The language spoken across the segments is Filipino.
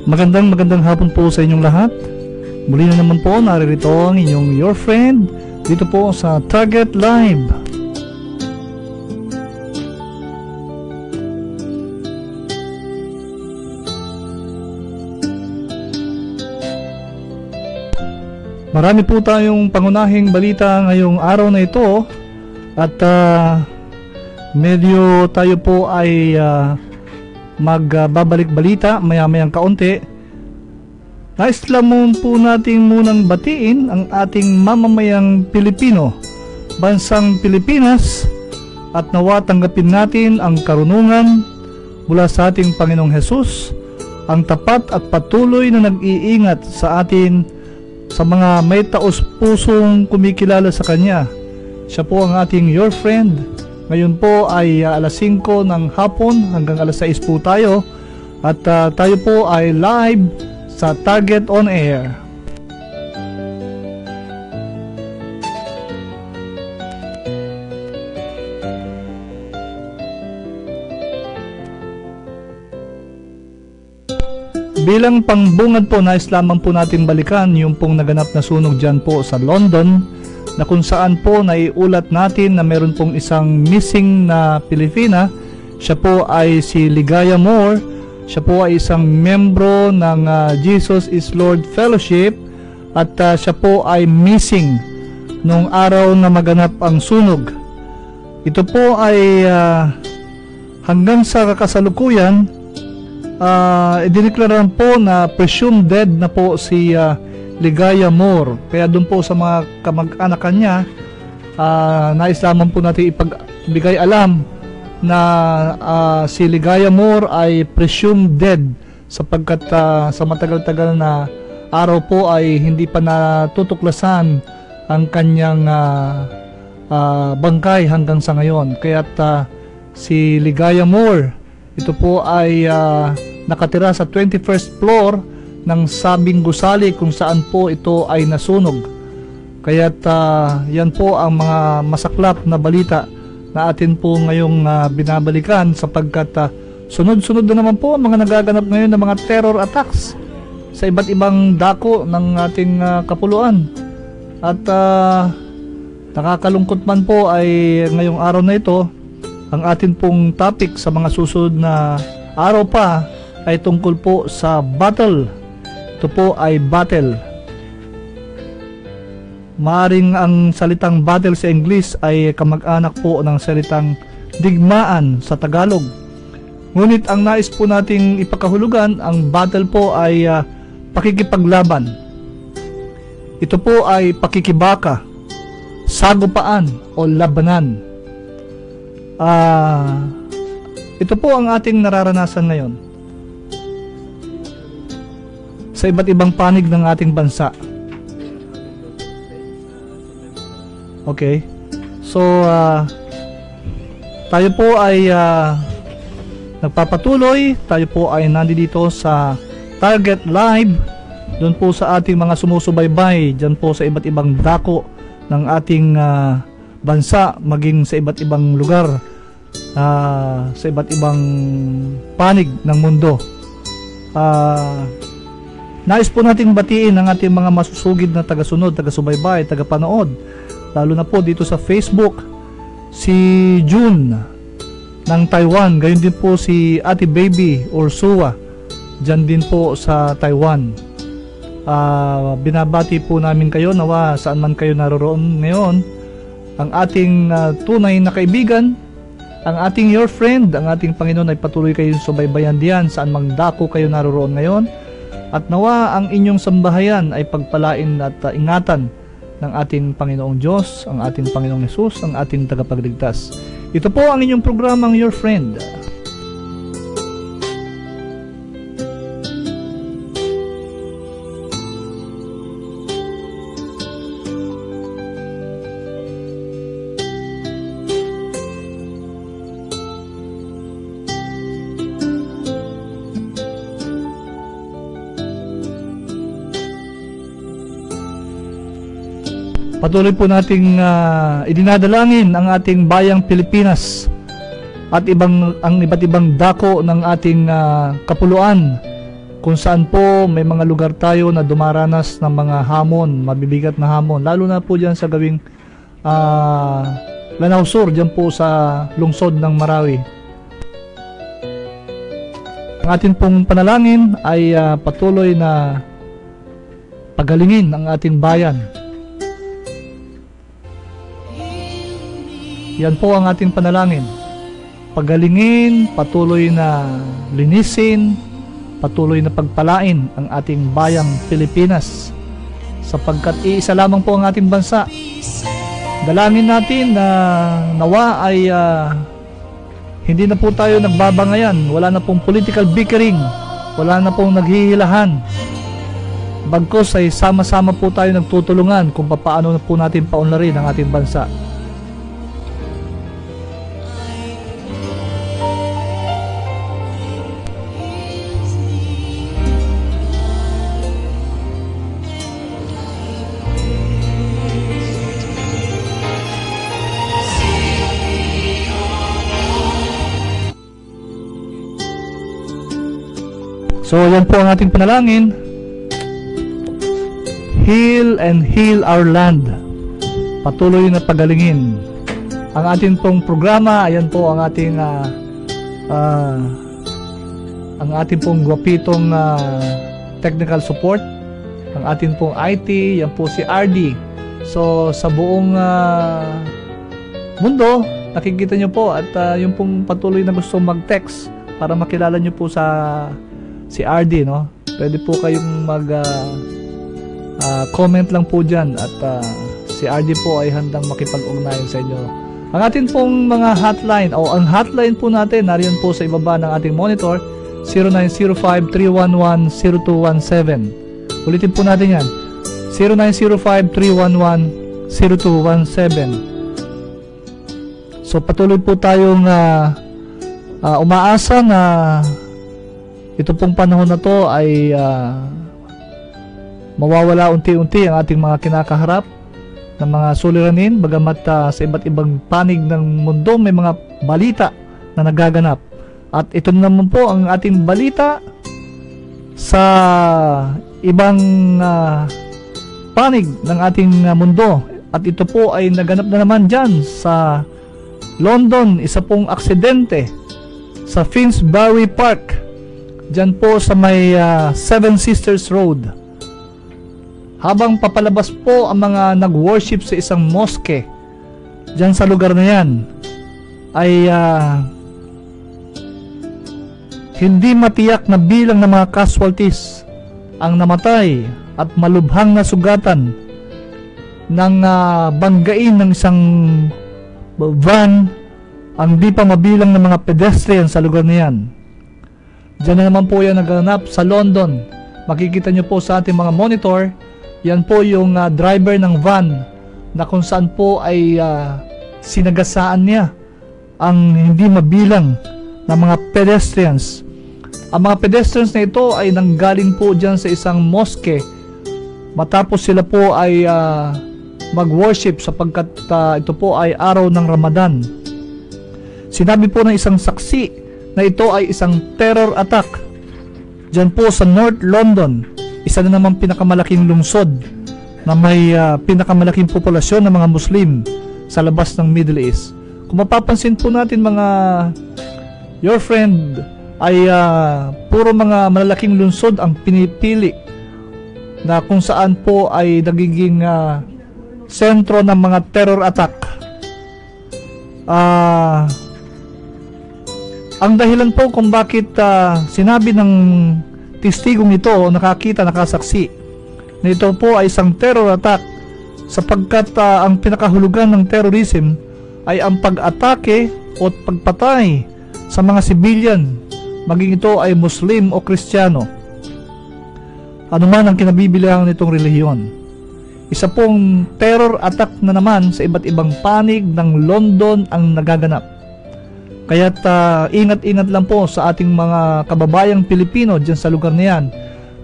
Magandang hapon po sa inyong lahat. Muli na naman po naririto ang inyong your friend dito po sa Target Live. Marami po tayong pangunahing balita ngayong araw na ito at medyo tayo po ay magbabalik balita maya-mayang kaunti. Nais lamang po natin munang batiin ang ating mamamayang Pilipino, bansang Pilipinas, at nawa tanggapin natin ang karunungan mula sa ating Panginoong Hesus, ang tapat at patuloy na nag-iingat sa atin sa mga may taos-pusong kumikilala sa Kanya. Siya po ang ating your friend. Ngayon po ay alas 5 ng hapon hanggang alas 6 po tayo at tayo po ay live sa Target On Air. Bilang pangbungad po, nais lamang po natin balikan yung pong naganap na sunog dyan po sa London, na kung saan po naiulat natin na meron pong isang missing na Pilipina. Siya po ay si Ligaya Moore. Siya po ay isang membro ng Jesus is Lord Fellowship at siya po ay missing nung araw na maganap ang sunog. Ito po ay hanggang sa kasalukuyan idiniklarahan po na presumed dead na po si Ligaya Moore. Kaya doon po sa mga kamag-anak niya, nais lamang po natin ipagbigay alam na si Ligaya Moore ay presumed dead sapagkat sa matagal-tagal na araw po ay hindi pa natutuklasan ang kanyang bangkay hanggang sa ngayon. Kaya't si Ligaya Moore, ito po ay nakatira sa 21st floor ng sabing gusali kung saan po ito ay nasunog. Kaya't yan po ang mga masaklap na balita na atin po ngayong binabalikan sapagkat sunod-sunod na naman po ang mga nagaganap ngayon ng mga terror attacks sa iba't ibang dako ng ating kapuluan. At nakakalungkot man po ay ngayong araw na ito, ang atin pong topic sa mga susunod na araw pa ay tungkol po sa battle. Ito po ay battle. Maaring ang salitang battle sa English ay kamag-anak po ng salitang digmaan sa Tagalog. Ngunit ang nais po nating ipakahulugan, ang battle po ay pakikipaglaban. Ito po ay pakikibaka, sagupaan o labanan. Ito po ang ating nararanasan ngayon sa iba't ibang panig ng ating bansa. Okay. So tayo po ay nagpapatuloy. Tayo po ay nandito sa Target Live, doon po sa ating mga sumusubaybay diyan po sa iba't ibang dako ng ating bansa, maging sa iba't ibang lugar, sa iba't ibang panig ng mundo. Nais po nating batiin ang ating mga masusugid na tagasunod, taga-subaybay, taga-panood, lalo na po dito sa Facebook, si June ng Taiwan, gayon din po si Ate Baby or Suwa, dyan din po sa Taiwan. Binabati po namin kayo, nawa saan man kayo naroon ngayon, ang ating tunay na kaibigan, ang ating your friend, ang ating Panginoon ay patuloy kayong subaybayan diyan saan mang dako kayo naroon ngayon. At nawa ang inyong sambahayan ay pagpalain at ingatan ng ating Panginoong Diyos, ang ating Panginoong Hesus, ang ating tagapagligtas. Ito po ang inyong programang Your Friend. Patuloy po nating idinadalangin ang ating bayang Pilipinas at ang iba't ibang dako ng ating kapuluan kung saan po may mga lugar tayo na dumaranas ng mga hamon, mabibigat na hamon, lalo na po dyan sa gawing Lanao Sur, dyan po sa lungsod ng Marawi. Ang atin pong panalangin ay patuloy na pagalingin ang ating bayan. Yan po ang ating panalangin. Pagalingin, patuloy na linisin, patuloy na pagpalain ang ating bayang Pilipinas, sapagkat iisa lamang po ang ating bansa. Dalangin natin na nawa ay hindi na po tayo nagbabangayan, wala na pong political bickering, wala na pong naghihilahan. Bagkus ay sama-sama po tayo nagtutulungan kung paano na po natin paunlarin ang ating bansa. So yan po ang ating panalangin. Heal and heal our land. Patuloy na pagalingin. Ang ating pong programa, ayan po ang ating pong gwapitong technical support. Ang ating pong IT, yan po si RD. So sa buong mundo, nakikita nyo po at yung pong patuloy na gusto mag-text para makilala nyo po si RD, no? Pwede po kayong comment lang po dyan at si RD po ay handang makipag-ugnayan sa inyo. Ang atin pong mga hotline o ang hotline po natin nariyan po sa ibaba ng ating monitor, 0905-311-0217. Ulitin po natin yan, 0905-311-0217. So patuloy po tayong umaasa na ito pong panahon na to ay mawawala unti-unti ang ating mga kinakaharap ng mga suliranin, bagamat sa iba't ibang panig ng mundo may mga balita na nagaganap. At ito naman po ang ating balita sa ibang panig ng ating mundo. At ito po ay naganap na naman dyan sa London, isa pong aksidente sa Finsbury Park. Diyan po sa may Seven Sisters Road. Habang papalabas po ang mga nag-worship sa isang mosque diyan sa lugar na yan, ay hindi matiyak na bilang ng mga casualties ang namatay at malubhang na sugatan ng banggain ng isang van ang di pa mabilang ng mga pedestrian sa lugar na yan. Diyan na naman po yan naganap sa London. Makikita nyo po sa ating mga monitor, yan po yung driver ng van na kung saan po ay sinagasaan niya ang hindi mabilang na mga pedestrians. Ang mga pedestrians na ito ay nanggaling po dyan sa isang mosque matapos sila po ay mag-worship sapagkat ito po ay araw ng Ramadan. Sinabi po ng isang saksi na ito ay isang terror attack dyan po sa North London, isa na namang pinakamalaking lungsod na may pinakamalaking populasyon ng mga Muslim sa labas ng Middle East. Kung mapapansin po natin mga your friend ay puro mga malalaking lungsod ang pinipili na kung saan po ay nagiging sentro ng mga terror attack. Ang dahilan po kung bakit sinabi ng testigong ito o nakasaksi na ito po ay isang terror attack sapagkat ang pinakahulugan ng terrorism ay ang pag-atake o pagpatay sa mga civilian, maging ito ay Muslim o Kristiyano. Ano man ang kinabibilangan nitong relihiyon. Isa pong terror attack na naman sa iba't ibang panig ng London ang nagaganap. Kaya't ingat-ingat lang po sa ating mga kababayang Pilipino dyan sa lugar na yan.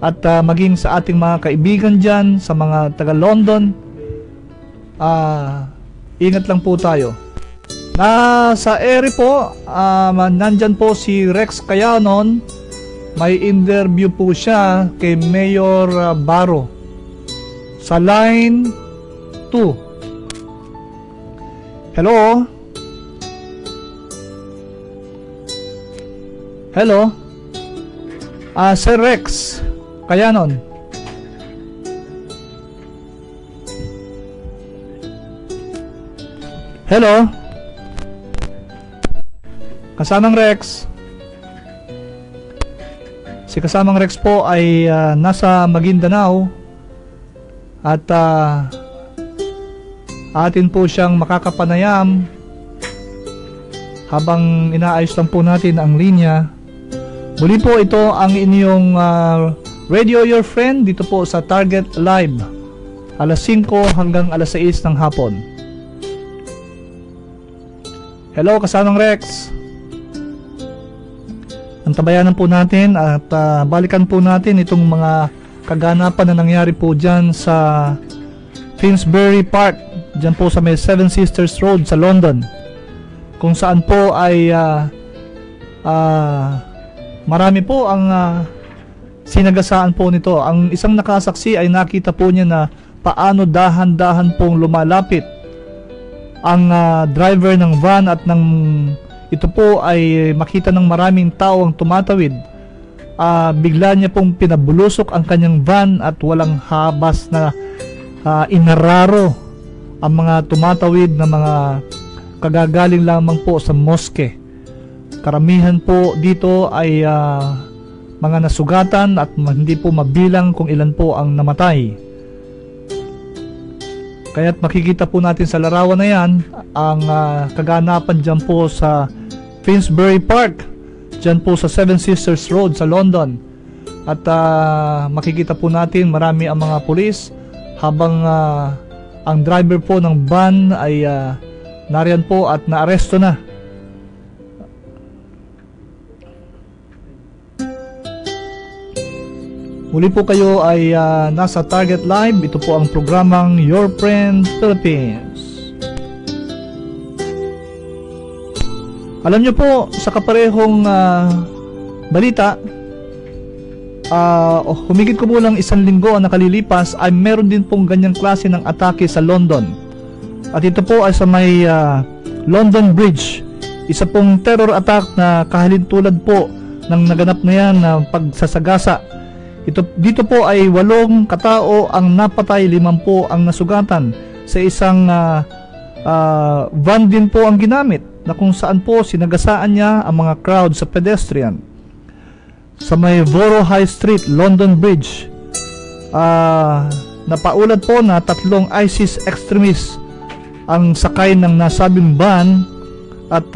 At maging sa ating mga kaibigan dyan, sa mga taga-London, ingat lang po tayo. Sa ere po, nandyan po si Rex Cayanon May interview po siya kay Mayor Baro sa line 2. Hello? Hello? Sir Rex Kayanon. Hello? Kasamang Rex. Si Kasamang Rex po ay nasa Maguindanao at atin po siyang makakapanayam habang inaayos lang po natin ang linya. Muli po ito ang inyong Radio Your Friend dito po sa Target Live, alas 5 hanggang alas 6 ng hapon. Hello, Kasamang Rex. Antabayanan po natin at balikan po natin itong mga kaganapan na nangyari po dyan sa Finsbury Park, dyan po sa may Seven Sisters Road sa London, kung saan po ay marami po ang sinagasaan po nito. Ang isang nakasaksi ay nakita po niya na paano dahan-dahan pong lumalapit ang driver ng van at ng ito po ay makita ng maraming tao ang tumatawid. Bigla niya pong pinabulusok ang kanyang van at walang habas na inararo ang mga tumatawid na mga kagagaling lamang po sa moske. Karamihan po dito ay mga nasugatan at hindi po mabilang kung ilan po ang namatay. Kaya't makikita po natin sa larawan na yan ang kaganapan dyan po sa Finsbury Park, dyan po sa Seven Sisters Road sa London. At makikita po natin marami ang mga pulis habang ang driver po ng van ay nariyan po at naaresto na. Muli po kayo ay nasa Target Live. Ito po ang programang Your Friend Philippines. Alam nyo po, sa kaparehong balita, humigit ko lang 1 linggo ang nakalilipas ay meron din pong ganyang klase ng atake sa London. At ito po ay sa may London Bridge. Isa pong terror attack na kahalintulad po ng naganap na yan na pagsasagasa. Dito po ay 8 katao ang napatay, 5 po ang nasugatan sa isang van din po ang ginamit na kung saan po sinagasaan niya ang mga crowd sa pedestrian sa may Borough High Street, London Bridge. Napaulat po na 3 ISIS extremists ang sakay ng nasabing van at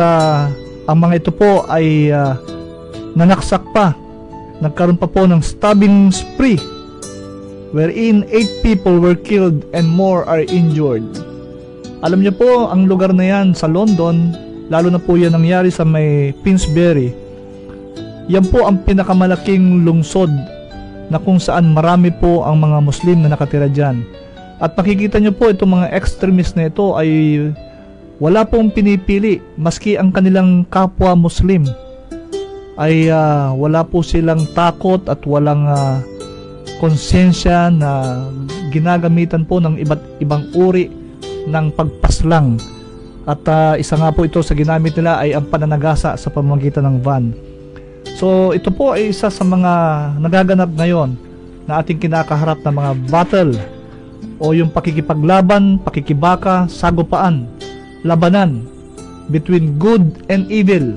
ang mga ito po ay nanaksak pa. Nagkaroon pa po ng stabbing spree wherein 8 people were killed and more are injured. Alam niyo po, ang lugar na yan sa London, lalo na po yan nangyari sa may Finsbury, yan po ang pinakamalaking lungsod na kung saan marami po ang mga Muslim na nakatira dyan. At makikita nyo po itong mga extremist na ito ay wala pong pinipili, maski ang kanilang kapwa Muslim ay wala po silang takot at walang konsensya na ginagamitan po ng iba't ibang uri ng pagpaslang. At isa nga po ito sa ginamit nila ay ang pananagasa sa pamamagitan ng van. So ito po ay isa sa mga nagaganap ngayon na ating kinakaharap na mga battle o yung pakikipaglaban, pakikibaka, sagupaan, labanan between good and evil.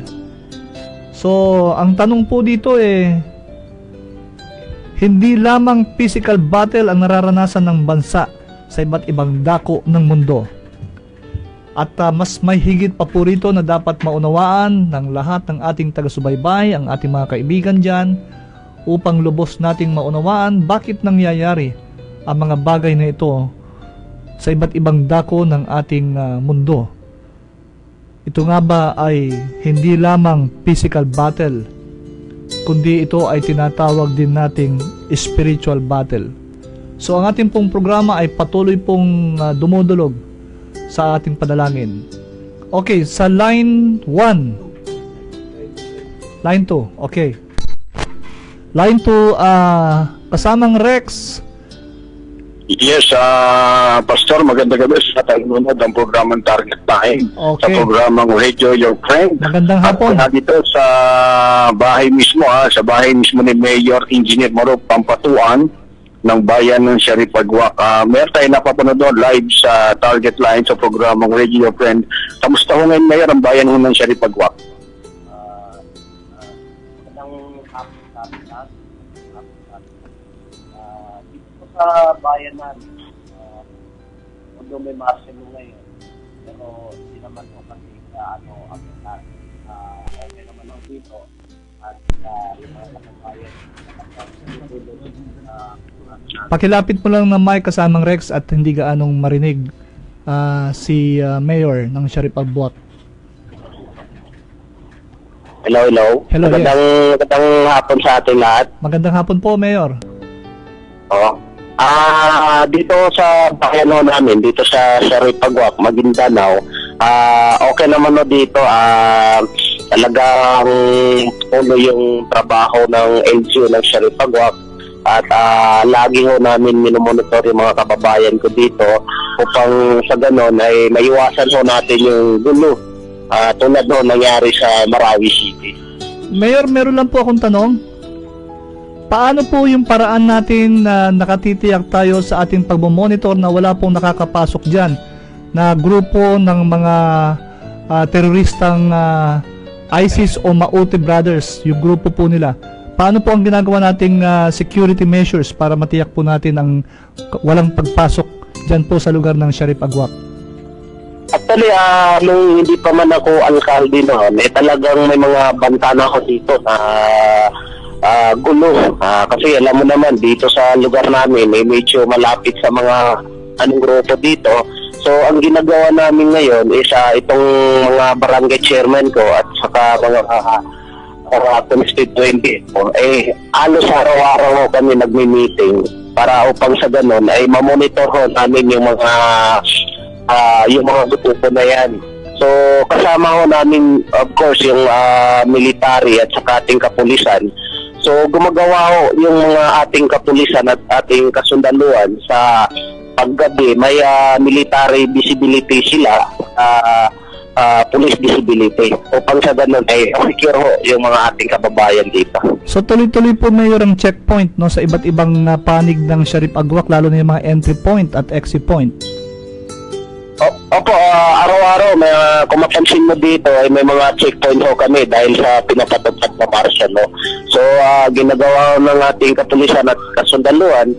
So ang tanong po dito hindi lamang physical battle ang nararanasan ng bansa sa iba't ibang dako ng mundo. At mas may higit pa po rito na dapat maunawaan ng lahat ng ating taga-subaybay, ang ating mga kaibigan dyan, upang lubos nating maunawaan bakit nangyayari ang mga bagay na ito sa iba't ibang dako ng ating mundo. Ito nga ba ay hindi lamang physical battle, kundi ito ay tinatawag din nating spiritual battle. So ang ating pong programa ay patuloy pong dumudulog sa ating padalangin. Okay, sa line 1. Line 2, okay. Line 2, kasamang Rex. Yes, Pastor, magandang gabi sa tagunod ng programang Target Time. Sa Okay. programang Radio Your Friend. Magandang hapon. At dito sa bahay mismo, sa bahay mismo ni Mayor Engineer Maro Pampatuan ng bayan ng Sharipagwak. Meron tayo napapanood doon live sa Target Line sa programang Radio Your Friend. Kamusta ho ngayon, Mayor, ang bayan ho ng Sharipagwak? Dito sa bayan namin, although may Marcelo ngayon, pero hindi naman po kasi apektado. Okay naman ako dito at yung mga kababayan Pakilapit mo lang ng mic kasamang Rex at hindi gaanong marinig si Mayor ng Sharipagwak. Hello. Hello, yes. Magandang hapon sa ating lahat. Magandang hapon po, Mayor. Oo. Dito sa bayan ho namin, dito sa Sharipagwak, Maguindanao, okay naman ho dito. Talagang ulo yung trabaho ng LGU ng Sharipagwak at lagi ho namin minomonitor yung mga kababayan ko dito upang sa ganon ay maiwasan ho natin yung gulo tulad ho nangyari sa Marawi City. Mayor, meron lang po akong tanong. Paano po yung paraan natin na nakatitiyak tayo sa ating pagmomonitor na wala pong nakakapasok dyan na grupo ng mga teroristang ISIS o Mauti Brothers, yung grupo po nila? Paano po ang ginagawa nating security measures para matiyak po natin ang walang pagpasok dyan po sa lugar ng Sharipagwak? Actually, nung hindi pa man ako alkalde noon, talagang may mga banta na ako dito na gulo. Kasi alam mo naman, dito sa lugar namin, medyo malapit sa mga grupo dito. So, ang ginagawa namin ngayon is itong mga barangay chairman ko at saka mga constituent ko, halos araw-araw kami nagmi-meeting para upang sa ganun ay mamonitor ho namin yung mga grupo na yan. So, kasama ho namin, of course, yung military at saka ating kapulisan. So, gumagawa ho yung mga ating kapulisan at ating kasundaluan sa paggabi. May military visibility sila, police visibility. Upang sa ganun ay secure ho yung mga ating kababayan dito. So tuloy-tuloy po, Mayor, ang checkpoint no, sa iba't ibang panig ng Sharipagwak, lalo na yung mga entry point at exit point. Opo, araw-araw kung mapansin mo dito ay may mga checkpoint ho kami dahil sa pinapatupad na martial no. So ginagawa ng ating kapulisan at kasundaluan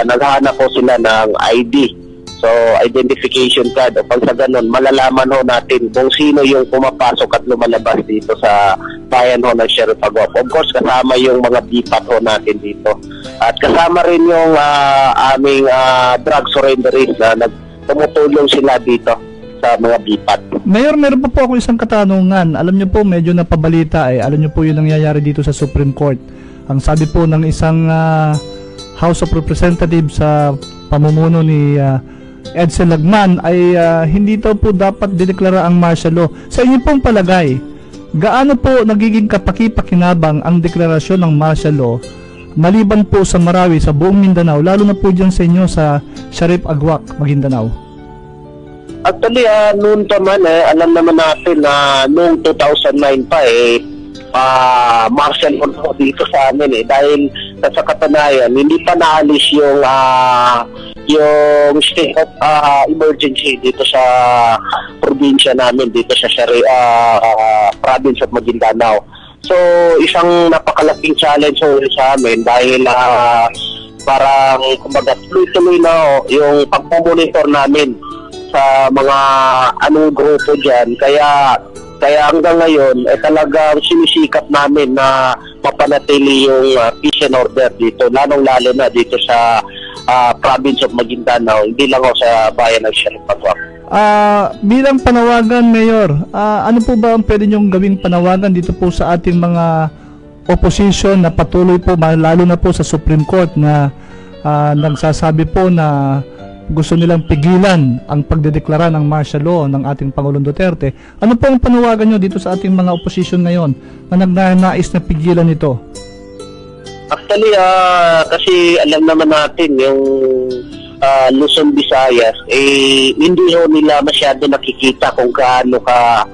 naghahanap po sila ng ID. So identification card upang sa ganun malalaman ho natin kung sino yung pumapasok at lumalabas dito sa bayan ho ng Sharipagwak. Of course kasama yung mga BPAT ho natin dito. At kasama rin yung aming drug surrenderies na tumutulong sila dito sa mga BPAT. Mayor, meron pa po ako isang katanungan. Alam niyo po, medyo napabalita alam niyo po yung nangyayari dito sa Supreme Court. Ang sabi po ng isang House of Representatives sa pamumuno ni Edsel Lagman ay hindi daw po dapat dideklara ang martial law. Sa inyo pong palagay, gaano po nagiging kapaki-pakinabang ang deklarasyon ng martial law maliban po sa Marawi, sa buong Mindanao, lalo na po dyan sa inyo sa Sharipagwak, Maguindanao? Actually, noon pa man, alam naman natin na noong 2009 pa martial law dito sa amin dahil sa katunayan, hindi pa naalis yung state of emergency dito sa probinsya namin, dito sa province of Maguindanao. So, isang napakalaking challenge sa amin dahil parang kumbaga tuloy-tuloy na yung pagmomonitor namin sa mga grupo dyan. Kaya hanggang ngayon talagang sinisikap namin na mapanatili yung peace and order dito, lalong-lalo na dito sa province of Maguindanao, hindi lang ako sa bayan ng Sharipagwak. Bilang panawagan, Mayor, ano po ba ang pwede niyong gawing panawagan dito po sa ating mga opposition na patuloy po, lalo na po sa Supreme Court na nagsasabi po na gusto nilang pigilan ang pagdedeklara ng martial law ng ating Pangulong Duterte? Ano po ang panawagan niyo dito sa ating mga opposition ngayon na nagnanais na pigilan ito? Actually, kasi alam naman natin yung Luzon, Visayas, hindi ho nila masyado nakikita kung gaano ka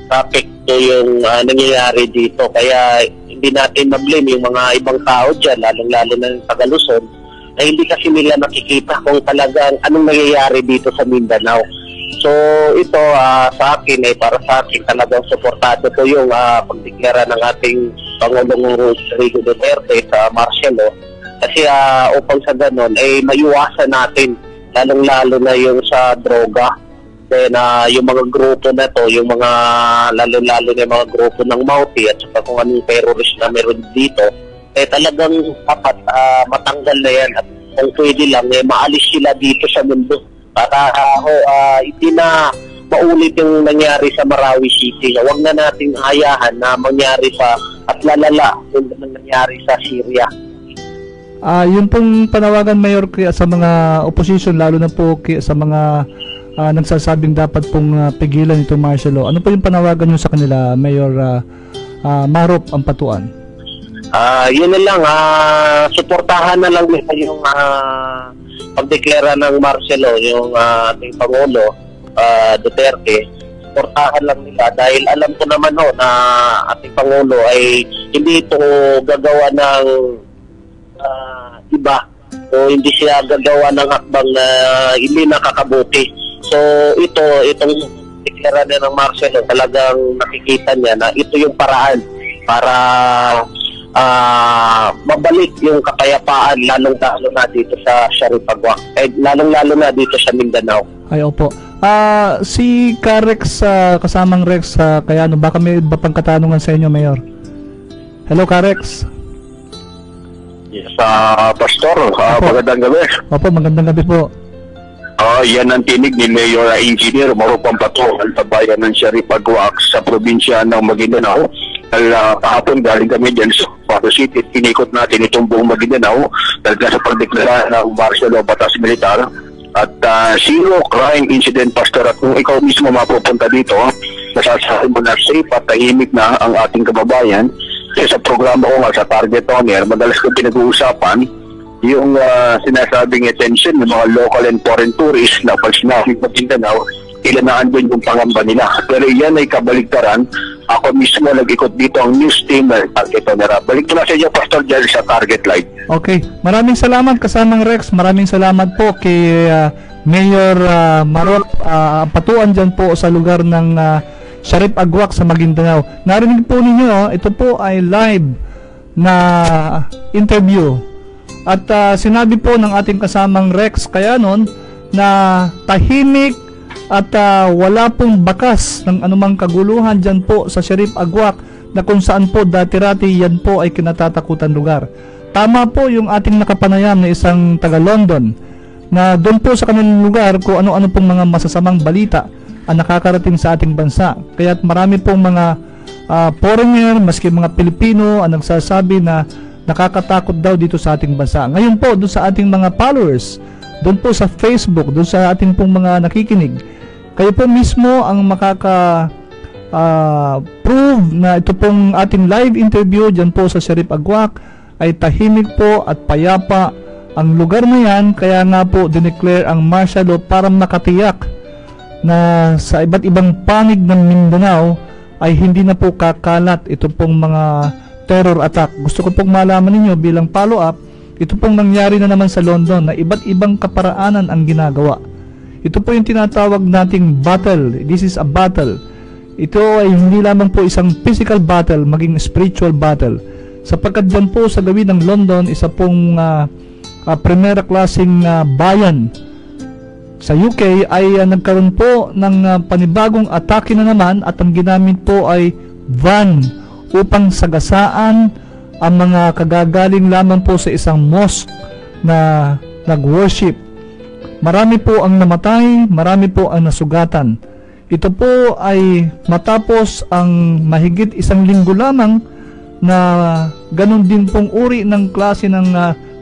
apekto yung nangyayari dito. Kaya hindi natin ma-blame yung mga ibang tao dyan, lalong-lalo na yung taga Luzon, na hindi kasi nila nakikita kung talagang anong nangyayari dito sa Mindanao. So ito sa akin para sa akin talagang suportado ko yung pagdeklara ng ating Pangulong Rodrigo Duterte sa martial law kasi upang sa ganon maiwasan natin lalong-lalo na yung sa droga. Then yung mga grupo na to, yung mga lalo-lalo na yung mga grupo ng Mauti at saka kung anong terrorist na meron dito, talagang dapat matanggal na yan at kung pwede lang maalis sila dito sa mundo para hindi na maulit yung nangyari sa Marawi City. Huwag na nating hayahan na mangyari at lalala yung nangyari sa Syria. Yun pong panawagan, Mayor, kaya sa mga opposition, lalo na po kaya sa mga nagsasabing dapat pong pigilan itong martial law. Ano po yung panawagan nyo sa kanila, Mayor Marop Ampatuan? Yun na lang, suportahan na lang nila yung pagdeklara ng martial law, yung ating Pangulo Duterte. Suportahan lang nila dahil alam ko naman na ating Pangulo ay hindi ito gagawa ng iba o hindi siya gagawa ng hakbang na hindi nakakabuti. So itong deklara niya ng martial law, talagang nakikita niya na ito yung paraan para mabalik yung kapayapaan lalong-lalo na dito sa Sharipagwak, lalong-lalo na dito sa Mindanao. Ay, opo. Si Karex, kasamang Rex, kaya baka may iba pang katanungan sa inyo, Mayor. Hello, Karex. Yes, Pastor, magandang gabi. Opo, magandang gabi po. Yan ang tinig ni Mayor Engineer Marop Ampatuan sa bayan ng Sharipagwak sa probinsya ng Maguindanao. Kahapon galing kami dyan sa Pato City, tinikot natin itong buong Maguindanao talaga sa pagdeklara ng martial law, batas militar at zero crime incident, Pastor. At kung ikaw mismo mapupunta dito, nasasabi mo na safe at tahimik na ang ating kababayan. Kasi sa programa ko nga sa Target On Air, madalas ko pinag-uusapan yung sinasabing attention ng mga local and foreign tourists na pag sinabing Maguindanao, ilan na andun yung pangamba nila. Pero yan ay kabaligtaran. Ako mismo nag-ikot dito ang news team ng Target On Air. Balik ko na sa inyo, Pastor, dyan sa Target Light. Okay. Maraming salamat, kasamang Rex. Maraming salamat po kay Mayor Marop Ampatuan dyan po sa lugar ng Sharipagwak sa Maguindanao. Narinig po ninyo, ito po ay live na interview. At sinabi po ng ating kasamang Rex kaya nun na tahimik at wala pong bakas ng anumang kaguluhan dyan po sa Sharipagwak na kung saan po dati-rati yan po ay kinatatakutan lugar. Tama po yung ating nakapanayam na isang taga London na doon po sa kanilang lugar kung ano-ano pong mga masasamang balita ang nakakarating sa ating bansa. Kaya marami pong mga foreigner, maski mga Pilipino ang nagsasabi na nakakatakot daw dito sa ating bansa. Ngayon po, doon sa ating mga followers, doon po sa Facebook, doon sa ating pong mga nakikinig, kayo po mismo ang prove na ito pong ating live interview dyan po sa Sharipagwak ay tahimik po at payapa ang lugar na yan. Kaya nga po dineclare ang martial law para makatiyak na sa iba't ibang panig ng Mindanao ay hindi na po kakalat ito pong mga terror attack. Gusto ko pong malaman ninyo bilang follow up, ito pong nangyari na naman sa London na iba't ibang kaparaanan ang ginagawa. Ito po yung tinatawag nating battle. This is a battle. Ito ay hindi lamang po isang physical battle, maging spiritual battle. Sapagkat dyan po sa gawin ng London, isa pong primera klaseng bayan sa UK ay nagkaroon po ng panibagong atake na naman at ang ginamit po ay van upang sagasaan ang mga kagagaling lamang po sa isang mosque na nag-worship. Marami po ang namatay, marami po ang nasugatan. Ito po ay matapos ang mahigit 1 linggo lamang na ganun din pong uri ng klase ng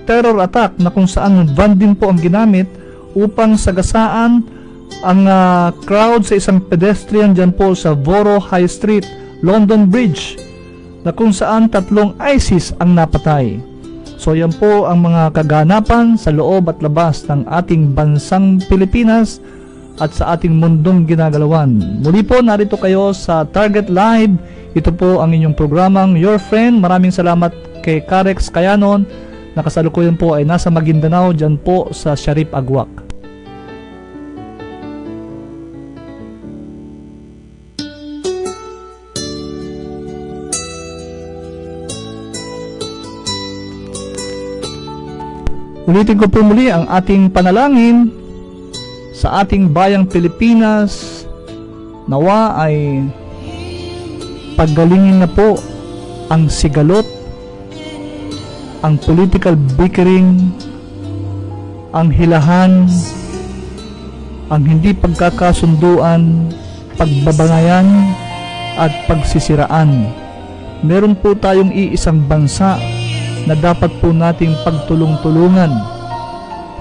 terror attack na kung saan van din po ang ginamit upang sagasaan ang crowd sa isang pedestrian dyan po sa Borough High Street, London Bridge. na kung saan 3 ISIS ang napatay. So yan po ang mga kaganapan sa loob at labas ng ating bansang Pilipinas at sa ating mundong ginagalawan. Muli po narito kayo sa Target Live. Ito po ang inyong programang Your Friend. Maraming salamat kay Carex Cayanon na kasalukuyan po ay nasa Maguindanao, dyan po sa Sharip Agwak. Ulitin ko po muli ang ating panalangin sa ating bayang Pilipinas. Nawa ay paggalingin na po ang sigalot, ang political bickering, ang hilahan, ang hindi pagkakasunduan, pagbabangayan at pagsisiraan. Meron po tayong iisang bansa na dapat po nating pagtulong-tulungan.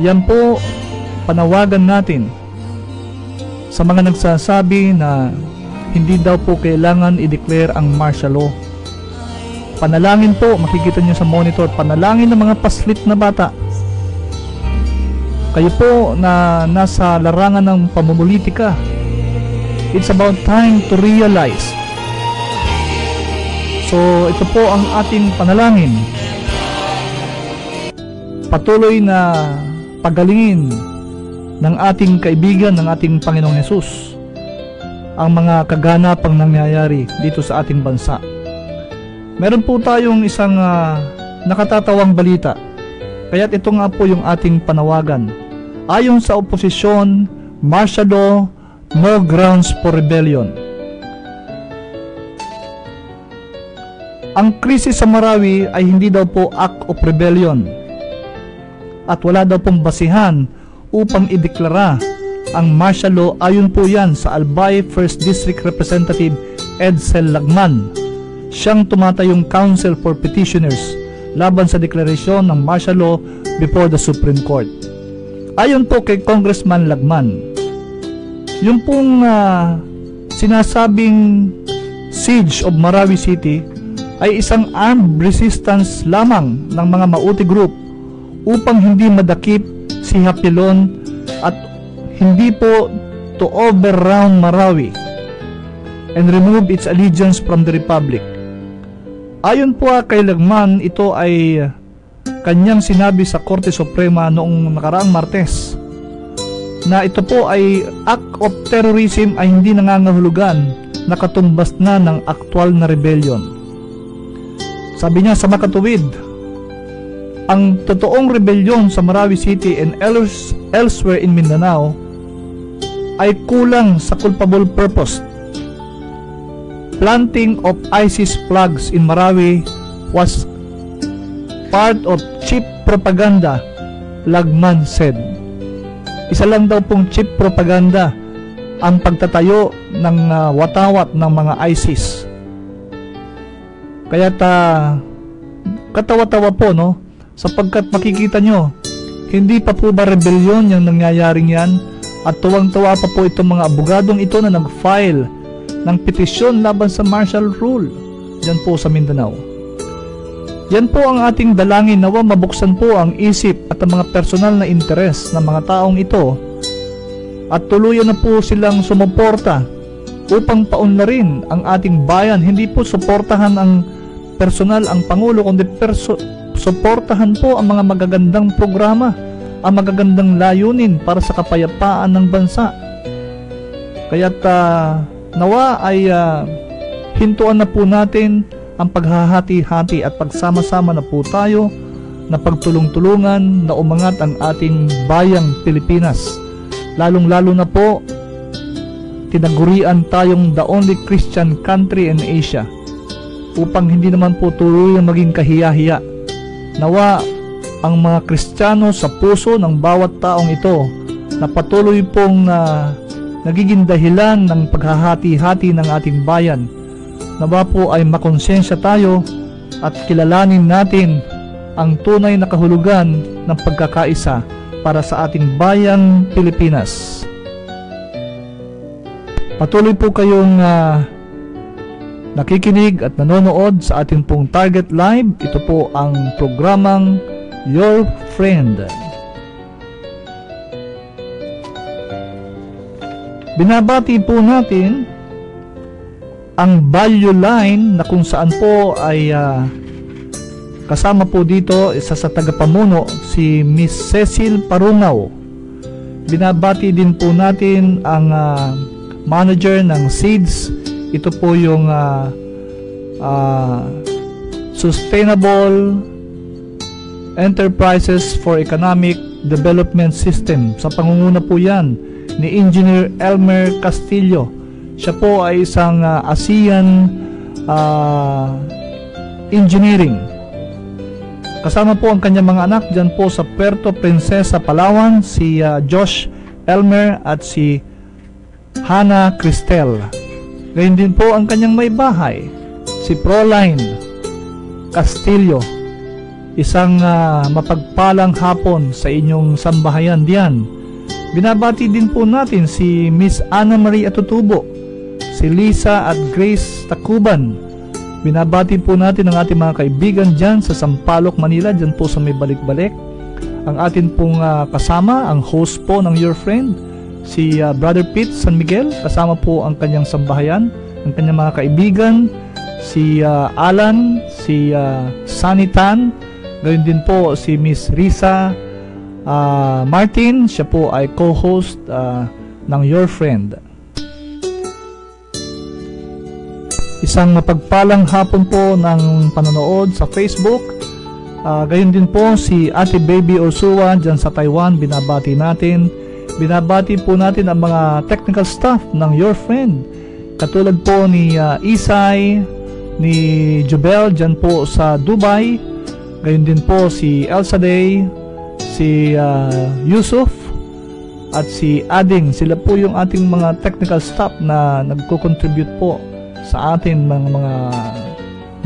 Yan po panawagan natin sa mga nagsasabi na hindi daw po kailangan i-declare ang martial law. Panalangin po, makikita nyo sa monitor, panalangin ng mga paslit na bata. Kayo po na nasa larangan ng pamumulitika, it's about time to realize. So ito po ang ating panalangin. Patuloy na pagalingin ng ating kaibigan, ng ating Panginoong Hesus, ang mga kaganapang nangyayari dito sa ating bansa. Meron po tayong isang nakatatawang balita. Kaya't ito nga po yung ating panawagan. Ayon sa oposisyon, martial law, no grounds for rebellion. Ang krisis sa Marawi ay hindi daw po act of rebellion. At wala daw pong basihan upang ideklara ang martial law. Ayon po yan sa Albay 1st District Representative Edsel Lagman. Siyang tumatayong counsel for petitioners laban sa deklarasyon ng martial law before the Supreme Court. Ayon po kay Congressman Lagman, yung pong sinasabing siege of Marawi City ay isang armed resistance lamang ng mga Mauti group upang hindi madakip si Hapilon at hindi po to overrun Marawi and remove its allegiance from the Republic. Ayon po kay Lagman, ito ay kanyang sinabi sa Korte Suprema noong nakaraang Martes na ito po ay act of terrorism ay hindi nangangahulugan na katumbas na ng aktwal na rebellion. Sabi niya sa makatuwid, ang totoong rebellion sa Marawi City and elsewhere in Mindanao ay kulang sa culpable purpose. Planting of ISIS flags in Marawi was part of cheap propaganda, Lagman said. Isa lang daw pong cheap propaganda ang pagtatayo ng watawat ng mga ISIS. Kaya katawa-tawa po, no? Sapagkat makikita nyo, hindi pa po ba rebellion yung nangyayaring yan? At tuwang-tuwa pa po itong mga abogadong ito na nag-file ng petisyon laban sa martial rule dyan po sa Mindanao. Yan po ang ating dalangin, nawa mabuksan po ang isip at ang mga personal na interes ng mga taong ito at tuluyan na po silang sumuporta upang paunlarin ang ating bayan. Hindi po suportahan ang personal ang Pangulo, kundi suportahan po ang mga magagandang programa, ang magagandang layunin para sa kapayapaan ng bansa. Kaya't nawa ay hintuan na po natin ang paghahati-hati at pagsama-sama na po tayo na pagtulong-tulungan na umangat ang ating bayang Pilipinas. Lalong-lalo na po, tinagurian tayong the only Christian country in Asia upang hindi naman po tuloy maging kahiya-hiya. Nawa ang mga Kristiyano sa puso ng bawat taong ito na patuloy pong nagiging dahilan ng paghahati-hati ng ating bayan. Nawa po ay makonsensya tayo at kilalanin natin ang tunay na kahulugan ng pagkakaisa para sa ating bayang Pilipinas. Patuloy po kayong nakikinig at nanonood sa ating pong Target Live. Ito po ang programang Your Friend. Binabati po natin ang value line na kung saan po ay kasama po dito isa sa tagapamuno si Miss Cecil Parungaw. Binabati din po natin ang manager ng SEEDS. Ito po yung Sustainable Enterprises for Economic Development System. Sa pangunguna po yan ni Engineer Elmer Castillo. Siya po ay isang ASEAN engineering. Kasama po ang kanyang mga anak dyan po sa Puerto Princesa, Palawan, si Josh Elmer at si Hannah Cristel. Gayun din po ang kanyang may bahay, si Proline Castillo. Isang mapagpalang hapon sa inyong sambahayan diyan. Binabati din po natin si Miss Ana Marie Atutubo, si Lisa at Grace Takuban. Binabati po natin ang ating mga kaibigan dyan sa Sampaloc, Manila, dyan po sa may balik-balik. Ang atin pong kasama, ang host po ng Your Friend, si Brother Pete San Miguel, kasama po ang kanyang sambahayan, ang kanyang mga kaibigan, si Alan, si Sunny Tan, gayon din po si Miss Risa Martin, siya po ay co-host ng Your Friend. Isang mapagpalang hapon po ng panonood sa Facebook. Gayon din po si Ate Baby Ursua dyan sa Taiwan, binabati natin. Binabati po natin ang mga technical staff ng Your Friend. Katulad po ni Isay, ni Jubel dyan po sa Dubai. Gayon din po si Elsa Day, si Yusuf, at si Ading. Sila po yung ating mga technical staff na nagko-contribute po sa ating mga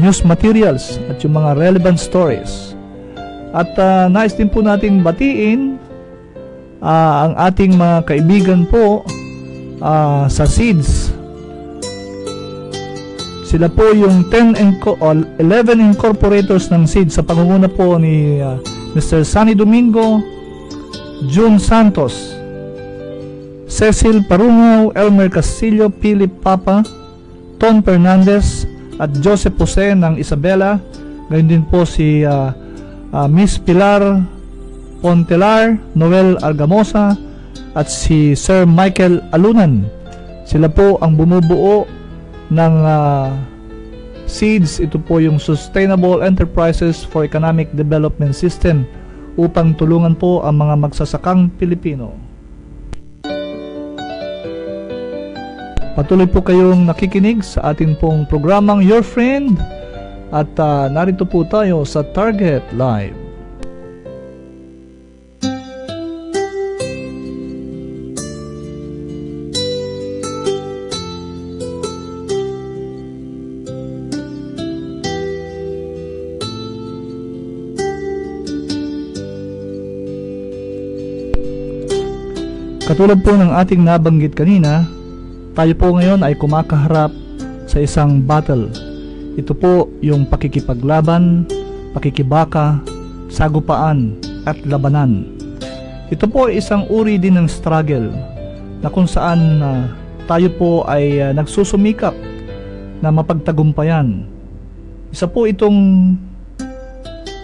news materials at yung mga relevant stories. At nais din po nating batiin ang ating mga kaibigan po sa SEEDS. Sila po yung 11 incorporators ng SEEDS sa pangunguna po ni Mr. Sunny Domingo, June Santos, Cecil Parungaw, Elmer Castillo, Philip Papa, Ton Fernandez at Joseph Jose ng Isabela. Gayon din po si Miss Pilar Pontelar, Noel Argamosa at si Sir Michael Alunan. Sila po ang bumubuo ng SEEDS. Ito po yung Sustainable Enterprises for Economic Development System upang tulungan po ang mga magsasakang Pilipino. Patuloy po kayong nakikinig sa ating pong programang Your Friend at narito po tayo sa Target Live. Katulad po ng ating nabanggit kanina, tayo po ngayon ay kumakaharap sa isang battle. Ito po yung pakikipaglaban, pakikibaka, sagupaan at labanan. Ito po ay isang uri din ng struggle na kung saan tayo po ay nagsusumikap na mapagtagumpayan. Isa po itong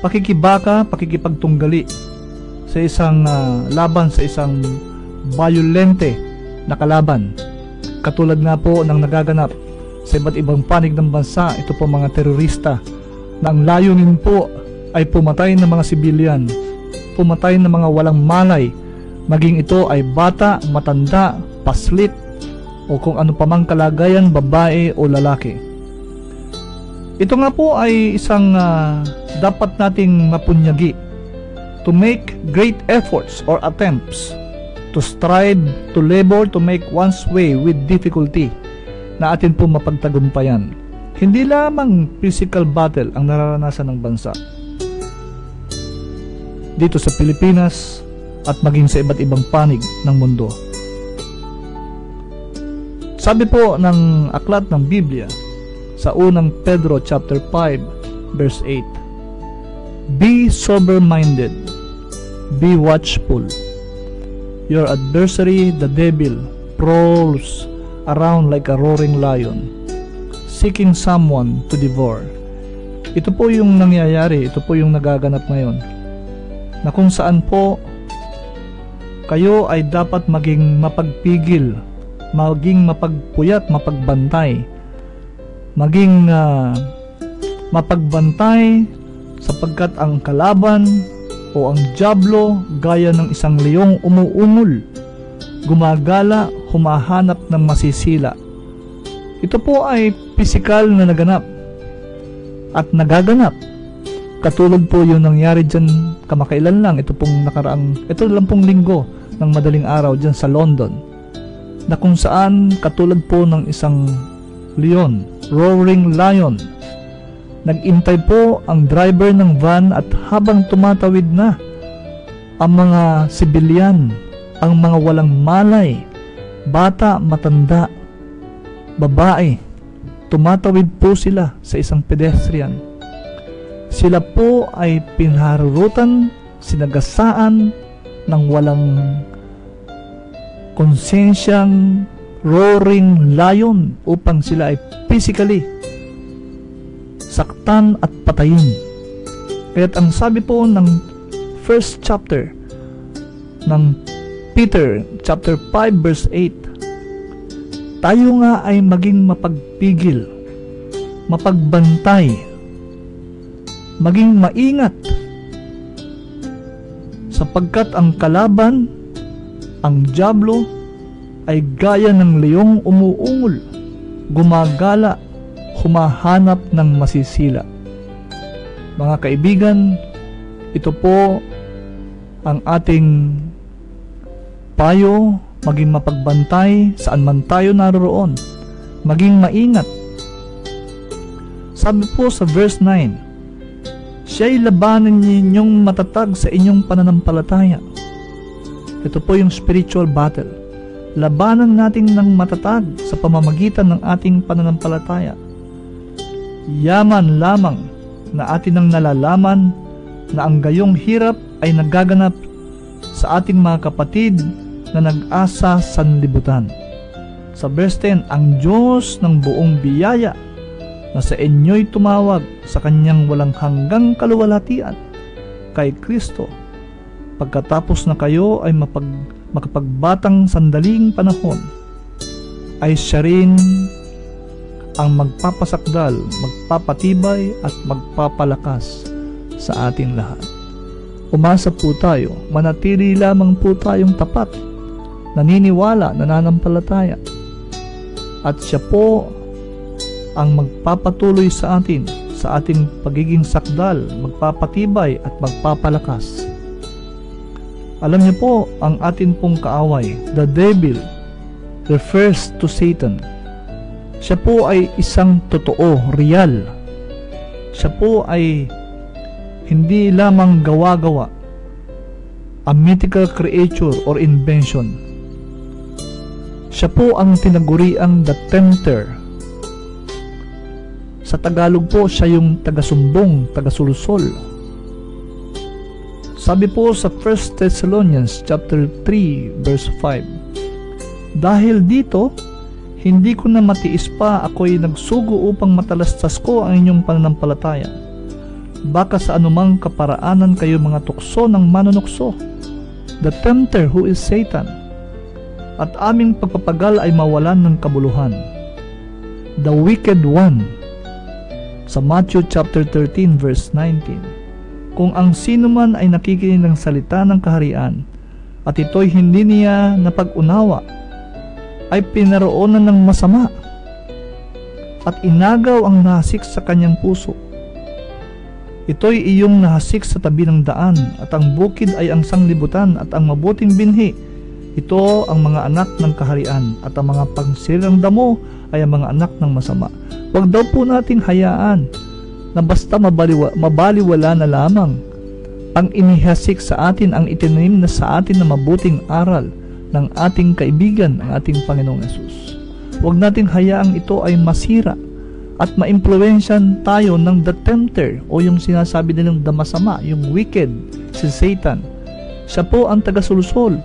pakikibaka, pakikipagtunggali sa isang laban sa isang violente na kalaban. Katulad nga po ng nagaganap sa iba't ibang panig ng bansa, ito po mga terorista na ang layunin po ay pumatay ng mga sibilyan, pumatay ng mga walang malay, maging ito ay bata, matanda, paslit o kung ano pa mang kalagayan, babae o lalaki. Ito nga po ay isang dapat nating mapunyagi, to make great efforts or attempts, to strive, to labor, to make one's way with difficulty, na atin po mapagtagumpayan. Hindi lamang physical battle ang nararanasan ng bansa dito sa Pilipinas at maging sa iba't ibang panig ng mundo. Sabi po ng aklat ng Biblia sa unang Pedro chapter 5 verse 8. Be sober-minded, be watchful. Your adversary, the devil, prowls around like a roaring lion, seeking someone to devour. Ito po yung nangyayari, ito po yung nagaganap ngayon, na kung saan po kayo ay dapat maging mapagpigil, maging mapagpuyat, mapagbantay, maging mapagbantay, sapagkat ang kalaban o ang dyablo gaya ng isang leong umuungol, gumagala, humahanap ng masisila. Ito po ay pisikal na naganap at nagaganap. Katulad po yung nangyari dyan kamakailan lang, ito lang pong linggo ng madaling araw dyan sa London, na kung saan katulad po ng isang leon, roaring lion, nag-intay po ang driver ng van at habang tumatawid na ang mga sibilyan, ang mga walang malay, bata, matanda, babae, tumatawid po sila sa isang pedestrian. Sila po ay pinharurutan, sinagasaan ng walang konsensyang roaring lion upang sila ay physically saktan at patayin. Kaya't ang sabi po ng first chapter ng Peter chapter 5 verse 8, tayo nga ay maging mapagpigil, mapagbantay, maging maingat, sapagkat ang kalaban, ang dyablo, ay gaya ng leong umuungol, gumagala, humahanap ng masisila. Mga kaibigan, ito po ang ating payo, maging mapagbantay saan man tayo naroon, maging maingat. Sabi po sa verse 9, siya'y labanan ninyong matatag sa inyong pananampalataya. Ito po yung spiritual battle. Labanan natin ng matatag sa pamamagitan ng ating pananampalataya. Yaman lamang na atin ang nalalaman na ang gayong hirap ay nagaganap sa ating mga kapatid na nag-asa sa sanlibutan. Sa verse 10, ang Diyos ng buong biyaya na sa inyo'y tumawag sa kanyang walang hanggang kaluwalhatian kay Kristo, pagkatapos na kayo ay makapagbatang sandaling panahon, ay siya rin ang magpapasakdal, magpapatibay at magpapalakas sa ating lahat. Umasa po tayo, manatili lamang po tayong tapat, naniniwala, nananampalataya, at siya po ang magpapatuloy sa atin sa ating pagiging sakdal, magpapatibay at magpapalakas. Alam niyo po, ang atin pong kaaway, the devil, refers to Satan. Siya po ay isang totoo, real. Siya po ay hindi lamang gawa-gawa, a mythical creature or invention. Siya po ang tinaguriang the tempter. Sa Tagalog po, siya yung taga-sumbong, taga-sulsol. Sabi po sa 1 Thessalonians chapter 3 verse 5, dahil dito, hindi ko na matiis pa, ako'y nagsugo upang matalastas ko ang inyong pananampalataya. Baka sa anumang kaparaanan kayo mga tukso ng manunukso, the tempter who is Satan, at aming pagpapagal ay mawalan ng kabuluhan, the wicked one. Sa Matthew chapter 13 verse 19, kung ang sino man ay nakikinig ng salita ng kaharian at ito'y hindi niya napag-unawa, ay pinaroonan ng masama at inagaw ang nahasik sa kanyang puso. Ito'y iyong nahasik sa tabi ng daan, at ang bukid ay ang sanglibutan, at ang mabuting binhi, ito ang mga anak ng kaharian, at ang mga pangsirang damo ay ang mga anak ng masama. Huwag daw po nating hayaan na basta mabaliwala na lamang ang inihasik sa atin, ang itinanim na sa atin na mabuting aral ng ating kaibigan, ang ating Panginoong Yesus. Huwag nating hayaang ito ay masira at maimpluwensyan tayo ng the tempter o yung sinasabi nilang the masama, yung wicked, si Satan. Siya po ang taga-sulsol,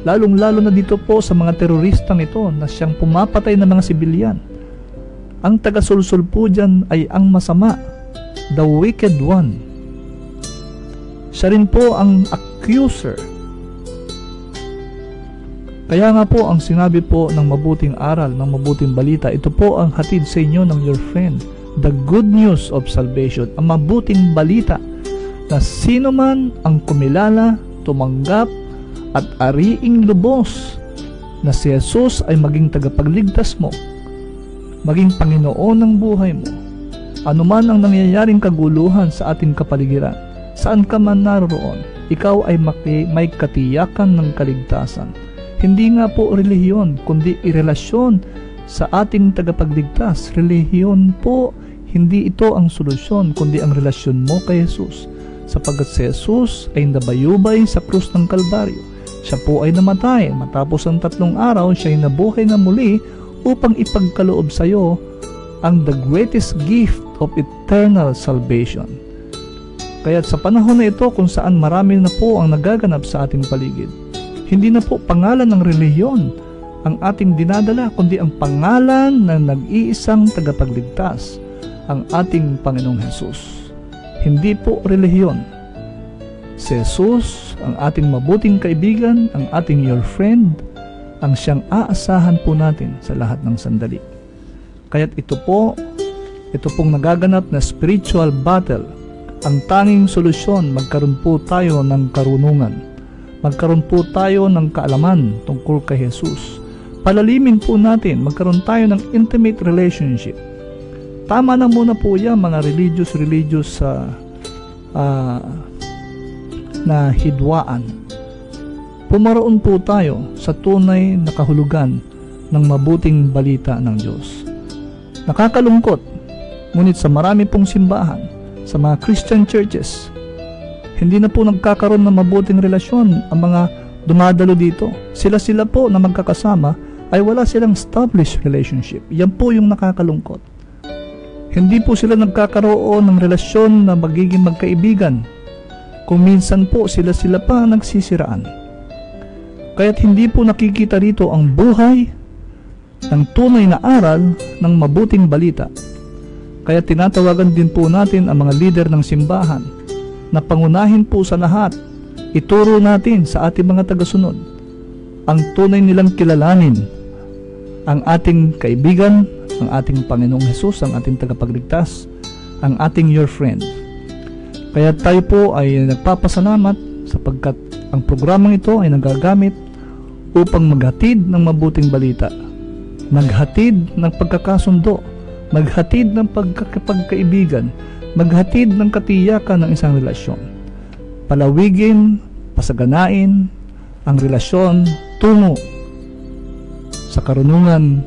lalong-lalo na dito po sa mga teroristang ito na siyang pumapatay ng mga sibilyan. Ang taga-sulsol po dyan ay ang masama, the wicked one. Siya rin po ang accuser. Kaya nga po ang sinabi po ng mabuting aral, ng mabuting balita, ito po ang hatid sa inyo ng your friend, the good news of salvation, ang mabuting balita na sino man ang kumilala, tumanggap at ariing lubos na si Jesus ay maging tagapagligtas mo, maging Panginoon ng buhay mo, anuman ang nangyayaring kaguluhan sa ating kapaligiran, saan ka man naroon, ikaw ay may katiyakan ng kaligtasan. Hindi nga po relihiyon, kundi irelasyon sa ating tagapagligtas. Relihiyon po, hindi ito ang solusyon, kundi ang relasyon mo kay Jesus. Sapagkat si Jesus ay nabayubay sa krus ng Kalbaryo. Siya po ay namatay. Matapos ang 3 araw, siya ay nabuhay na muli upang ipagkaloob sa iyo ang the greatest gift of eternal salvation. Kaya sa panahon na ito kung saan marami na po ang nagaganap sa ating paligid, hindi na po pangalan ng relihiyon ang ating dinadala, kundi ang pangalan ng nag-iisang tagapagligtas, ang ating Panginoong Jesus. Hindi po relihiyon. Si Jesus, ang ating mabuting kaibigan, ang ating your friend, ang siyang aasahan po natin sa lahat ng sandali. Kaya't ito pong nagaganap na spiritual battle. Ang tanging solusyon, magkaroon po tayo ng karunungan. Magkaroon po tayo ng kaalaman tungkol kay Jesus. Palalimin po natin, magkaroon tayo ng intimate relationship. Tama na muna po yan mga religious na hidwaan. Pumaroon po tayo sa tunay na kahulugan ng mabuting balita ng Diyos. Nakakalungkot, ngunit sa marami pong simbahan, sa mga Christian churches, hindi na po nagkakaroon ng mabuting relasyon ang mga dumadalo dito. Sila po na magkakasama ay wala silang established relationship. Yan po yung nakakalungkot. Hindi po sila nagkakaroon ng relasyon na magiging magkaibigan. Kung minsan po sila pa nagsisiraan. Kaya't hindi po nakikita rito ang buhay ng tunay na aral ng mabuting balita. Kaya tinatawagan din po natin ang mga leader ng simbahan na pangunahin po sa lahat, ituro natin sa ating mga tagasunod ang tunay nilang kilalanin ang ating kaibigan, ang ating Panginoong Hesus, ang ating tagapagligtas, ang ating your friend. Kaya tayo po ay nagpapasalamat sapagkat ang programang ito ay nagagamit upang maghatid ng mabuting balita, maghatid ng pagkakasundo, maghatid ng pagkakaibigan, maghatid ng katiyakan ng isang relasyon. Palawigin, pasaganain ang relasyon tungo sa karunungan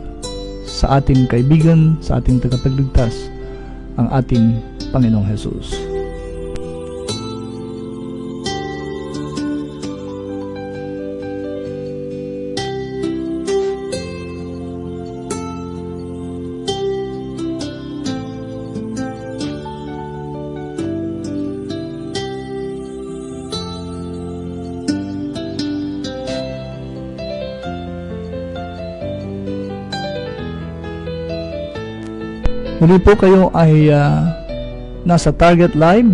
sa ating kaibigan, sa ating tagapagligtas, ang ating Panginoong Hesus. Muli po kayo ay nasa Target Live.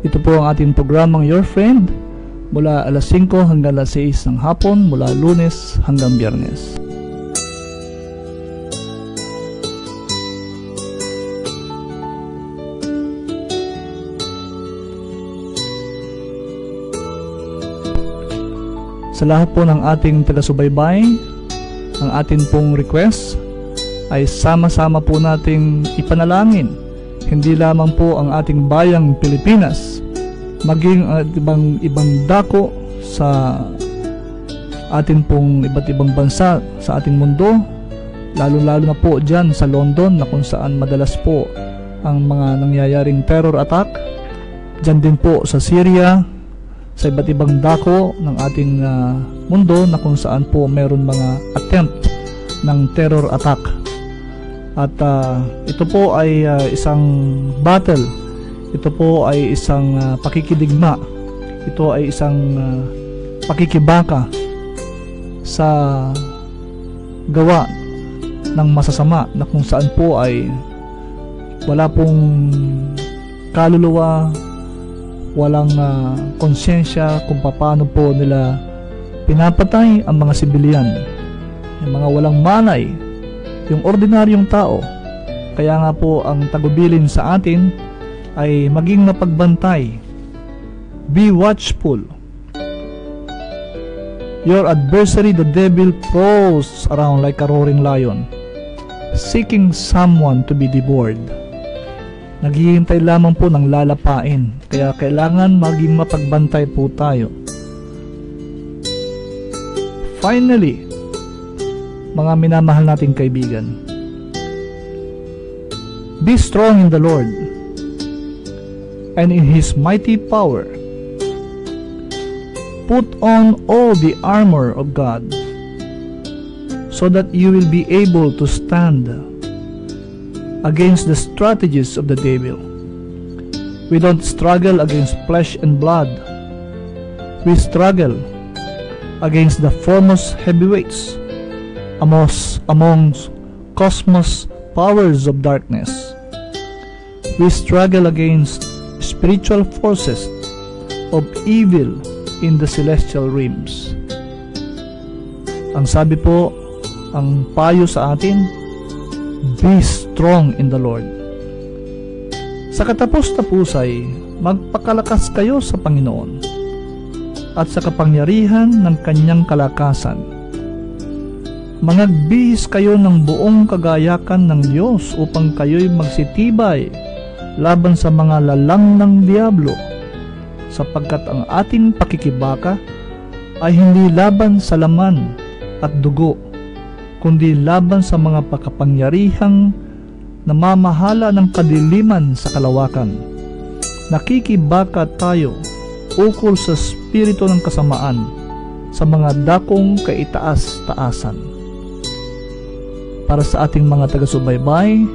Ito po ang ating programang Your Friend mula alas 5 hanggang alas 6 ng hapon, mula Lunes hanggang Biyernes. Sa lahat po ng ating taga-subaybay, ang ating pong request ay sama-sama po nating ipanalangin hindi lamang po ang ating bayang Pilipinas, maging ibang dako sa ating pong iba't ibang bansa sa ating mundo, lalo-lalo na po dyan sa London na kung saan madalas po ang mga nangyayaring terror attack. Dyan din po sa Syria, sa iba't ibang dako ng ating mundo na kung saan po meron mga attempt ng terror attack. At ito po ay isang battle. Ito po ay isang pakikidigma. Ito ay isang pakikibaka sa gawa ng masasama na kung saan po ay wala pong kaluluwa, walang konsyensya kung paano po nila pinapatay ang mga sibilyan, yung mga walang malay, yung ordinaryong tao. Kaya nga po ang tagubilin sa atin ay maging mapagbantay. Be watchful. Your adversary the devil prowls around like a roaring lion, seeking someone to be devoured. Naghihintay lamang po ng lalapain. Kaya kailangan maging mapagbantay po tayo. Finally, mga minamahal nating kaibigan, be strong in the Lord and in His mighty power. Put on all the armor of God so that you will be able to stand against the strategies of the devil. We don't struggle against flesh and blood. We struggle against the foremost heavyweights amongst cosmos powers of darkness. We struggle against spiritual forces of evil in the celestial realms. Ang sabi po, ang payo sa atin, be strong in the Lord. Sa katapos-tapusay, magpakalakas kayo sa Panginoon at sa kapangyarihan ng kanyang kalakasan. Mangagbihis kayo ng buong kagayakan ng Diyos upang kayo'y magsitibay laban sa mga lalang ng Diablo, sapagkat ang ating pakikibaka ay hindi laban sa laman at dugo, kundi laban sa mga pakapangyarihang namamahala ng kadiliman sa kalawakan. Nakikibaka tayo ukol sa spirito ng kasamaan sa mga dakong kaitaas-taasan. Para sa ating mga taga-subaybay,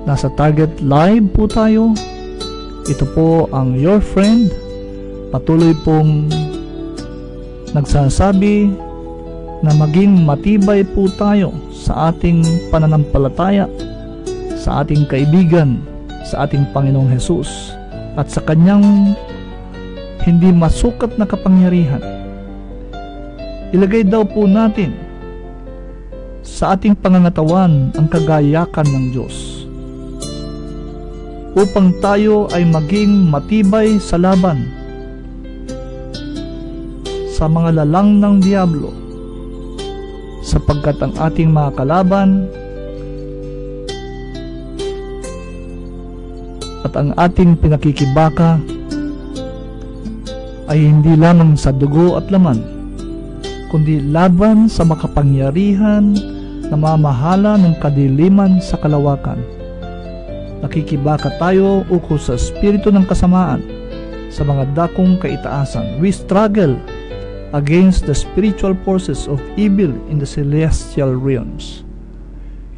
nasa Target Live po tayo. Ito po ang your friend, patuloy pong nagsasabi na maging matibay po tayo sa ating pananampalataya, sa ating kaibigan, sa ating Panginoong Hesus at sa kanyang hindi masukat na kapangyarihan. Ilagay daw po natin sa ating pangangatawan ang kagayakan ng Diyos upang tayo ay maging matibay sa laban sa mga lalang ng Diablo, sapagkat ang ating mga kalaban at ang ating pinakikibaka ay hindi lamang sa dugo at laman, kundi laban sa makapangyarihan na mamahala ng kadiliman sa kalawakan. Nakikibaka tayo ukol sa espiritu ng kasamaan sa mga dakong kaitaasan. We struggle against the spiritual forces of evil in the celestial realms.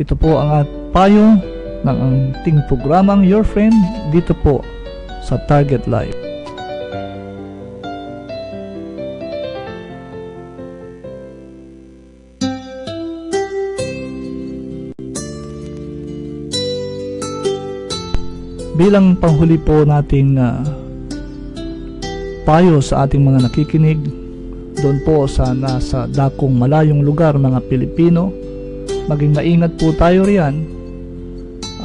Ito po ang payo ng ating programang Your Friend dito po sa Target Live. Bilang panghuli po nating payo sa ating mga nakikinig doon po sa nasa dakong malayong lugar, mga Pilipino, maging maingat po tayo riyan,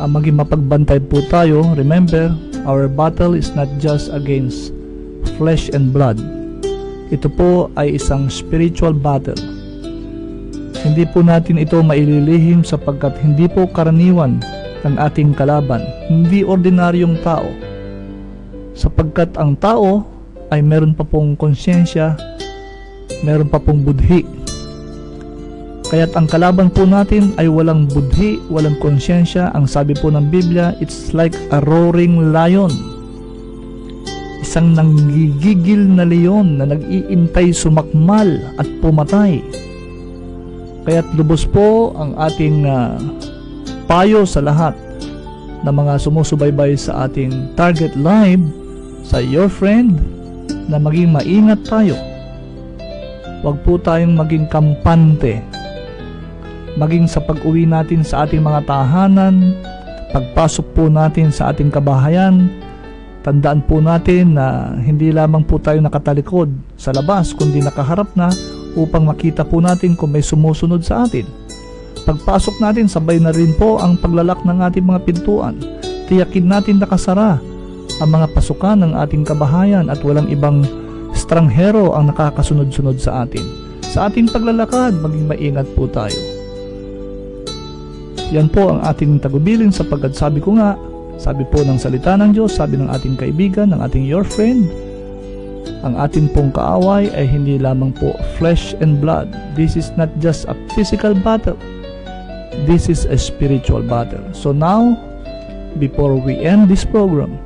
maging mapagbantay po tayo. Remember, our battle is not just against flesh and blood. Ito po ay isang spiritual battle. Hindi po natin ito maililihim sapagkat hindi po karaniwan ng ating kalaban, hindi ordinaryong tao, sapagkat ang tao ay meron pa pong konsyensya, meron pa pong budhi. Kaya't ang kalaban po natin ay walang budhi, walang konsyensya. Ang sabi po ng Biblia, it's like a roaring lion, isang nanggigigil na leon na nag-iintay sumakmal at pumatay. Kaya't lubos po ang ating payo sa lahat na mga sumusubaybay sa ating Target Live, sa Your Friend, na maging maingat tayo. Huwag po tayong maging kampante. Maging sa pag-uwi natin sa ating mga tahanan, pagpasok po natin sa ating kabahayan, tandaan po natin na hindi lamang po tayo nakatalikod sa labas, kundi nakaharap na upang makita po natin kung may sumusunod sa atin. Pagpasok natin, sabay na rin po ang paglalak ng ating mga pintuan. Tiyakin natin nakasara ang mga pasukan ng ating kabahayan at walang ibang estranghero ang nakakasunod-sunod sa atin. Sa ating paglalakad, maging maingat po tayo. Yan po ang ating tagubilin sapagkat sabi ko nga, sabi po ng salita ng Diyos, sabi ng ating kaibigan, ng ating Your Friend, ang ating pong kaaway ay hindi lamang po flesh and blood. This is not just a physical battle. This is a spiritual battle. So now, before we end this program,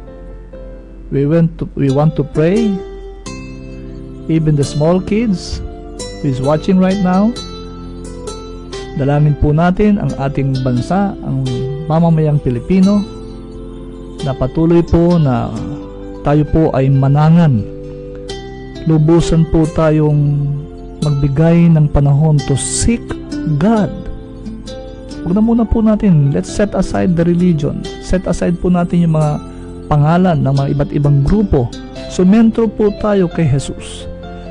we want to pray. Even the small kids who is watching right now, dalangin po natin ang ating bansa, ang mamamayang Pilipino, na patuloy po na tayo po ay manangan. Lubusan po tayong magbigay ng panahon to seek God. Huwag na muna po natin, let's set aside the religion. Set aside po natin yung mga pangalan ng mga iba't ibang grupo. Sumentro po tayo kay Jesus.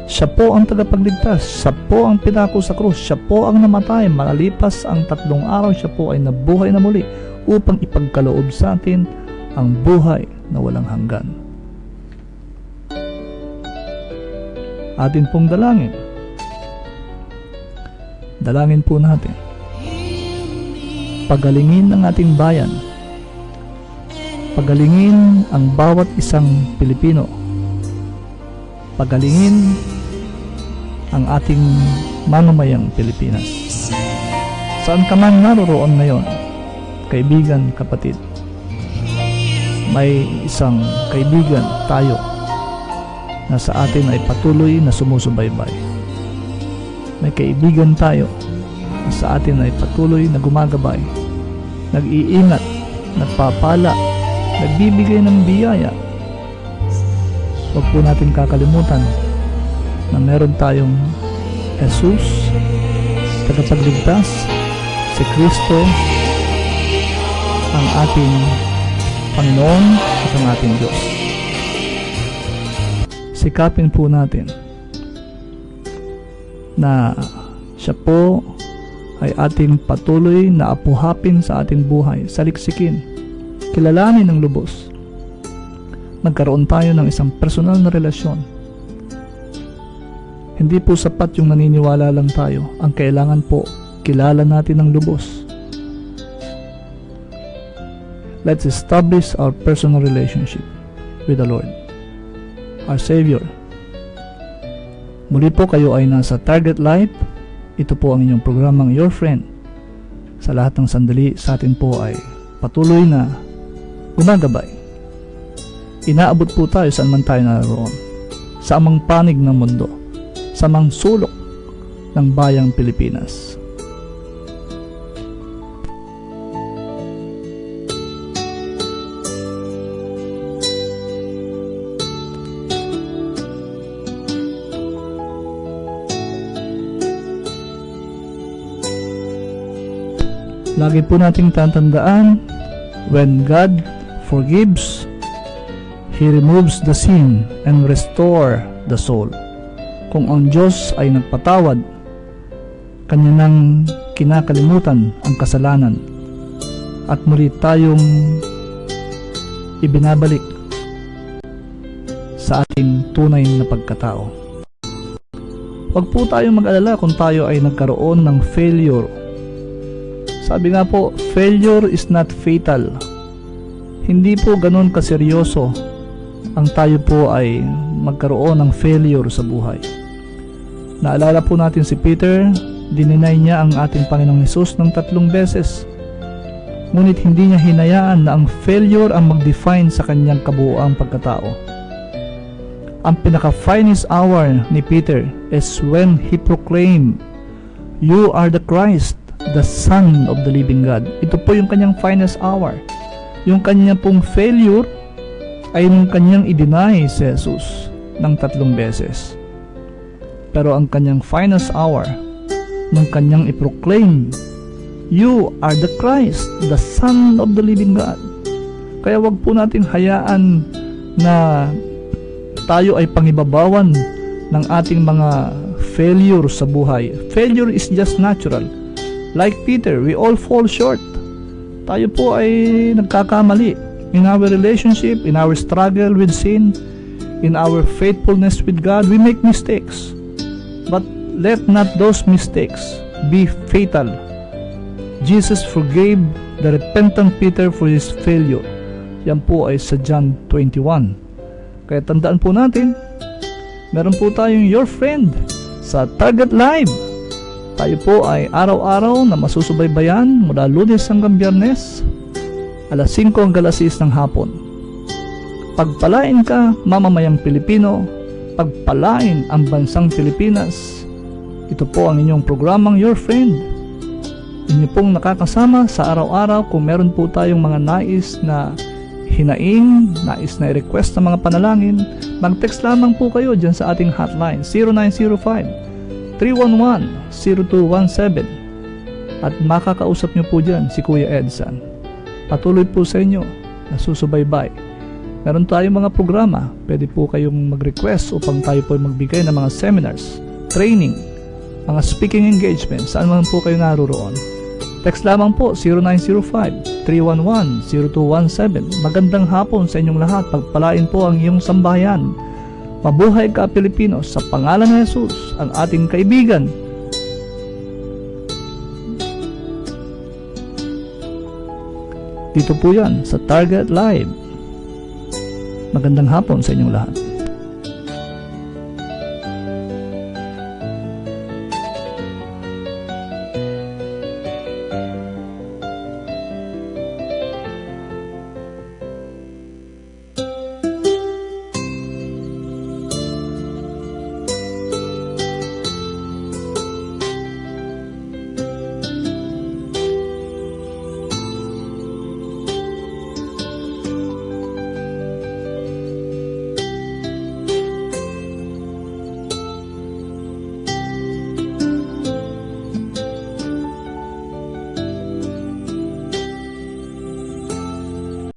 Siya po ang tagapagligtas. Siya po ang pinako sa krus. Siya po ang namatay. Makalipas ang 3 araw, siya po ay nabuhay na muli upang ipagkaloob sa atin ang buhay na walang hanggan. Atin pong dalangin. Dalangin po natin. Pagalingin ang ating bayan. Pagalingin ang bawat isang Pilipino. Pagalingin ang ating mamamayang Pilipinas. Saan ka man naroroon ngayon, kaibigan, kapatid, may isang kaibigan tayo na sa atin ay patuloy na sumusubaybay. May kaibigan tayo na sa atin ay patuloy na gumagabay, nag-iingat, nagpapala, nagbibigay ng biyaya. Huwag po natin kakalimutan na meron tayong Jesus, tagapagligtas, si Kristo, ang ating Panginoon at ang ating Diyos. Sikapin po natin na siya po ay ating patuloy na apuhapin sa ating buhay, saliksikin, kilalanin ng lubos. Nagkaroon tayo ng isang personal na relasyon. Hindi po sapat yung naniniwala lang tayo. Ang kailangan po, kilala natin ng lubos. Let's establish our personal relationship with the Lord, our Savior. Muli po kayo ay nasa Target Life. Ito po ang inyong programang Your Friend. Sa lahat ng sandali sa atin po ay patuloy na gumagabay. Inaabot po tayo saan man tayo naroon, sa amang panig ng mundo, sa mang sulok ng bayang Pilipinas. Lagi po nating tatandaan, when God forgives, He removes the sin and restore the soul. Kung ang Diyos ay nagpatawad, Kanya nang kinakalimutan ang kasalanan at muli tayong ibinabalik sa ating tunay na pagkatao. Huwag po tayong mag-alala kung tayo ay nagkaroon ng failure. Sabi nga po, failure is not fatal. Hindi po ganun kaseryoso ang tayo po ay magkaroon ng failure sa buhay. Naalala po natin si Peter, dininay niya ang ating Panginoong Hesus ng 3 beses. Ngunit hindi niya hinayaan na ang failure ang mag-define sa kanyang kabuuang pagkatao. Ang pinaka-finest hour ni Peter is when he proclaimed, "You are the Christ, the Son of the Living God. Ito po yung kanyang finest hour. Yung kanyang pong failure ay nung kanyang i-deny si Jesus ng 3 beses. Pero ang kanyang finest hour, nung kanyang i-proclaim, "You are the Christ, the Son of the Living God." Kaya wag po natin hayaan na tayo ay pangibabawan ng ating mga failure sa buhay. Failure is just natural. Like Peter, we all fall short. Tayo po ay nagkakamali in our relationship, in our struggle with sin, in our faithfulness with God. We make mistakes. But let not those mistakes be fatal. Jesus forgave the repentant Peter for his failure. Yan po ay sa John 21. Kaya tandaan po natin, meron po tayong your friend sa Target Live. Tayo po ay araw-araw na masusubaybayan mula Lunes hanggang Biyernes, alas 5 hanggang alas 6 ng hapon. Pagpalain ka, mamamayang Pilipino, pagpalain ang bansang Pilipinas. Ito po ang inyong programang Your Friend. Inyo pong nakakasama sa araw-araw kung meron po tayong mga nais na hinaing, nais na i-request ng mga panalangin, mag-text lamang po kayo dyan sa ating hotline 0905-311-0217 at makakausap nyo po dyan si Kuya Edson. Patuloy po sa inyo na susubaybay. Meron tayong mga programa, pwede po kayong mag-request upang tayo po magbigay ng mga seminars, training, mga speaking engagements, saan man po kayo naroon. Text lamang po 0905-311-0217. Magandang hapon sa inyong lahat. Pagpalain po ang iyong sambahayan. Mabuhay ka Pilipino, sa pangalan ng Jesus, ang ating kaibigan. Dito po yan sa Target Live. Magandang hapon sa inyong lahat.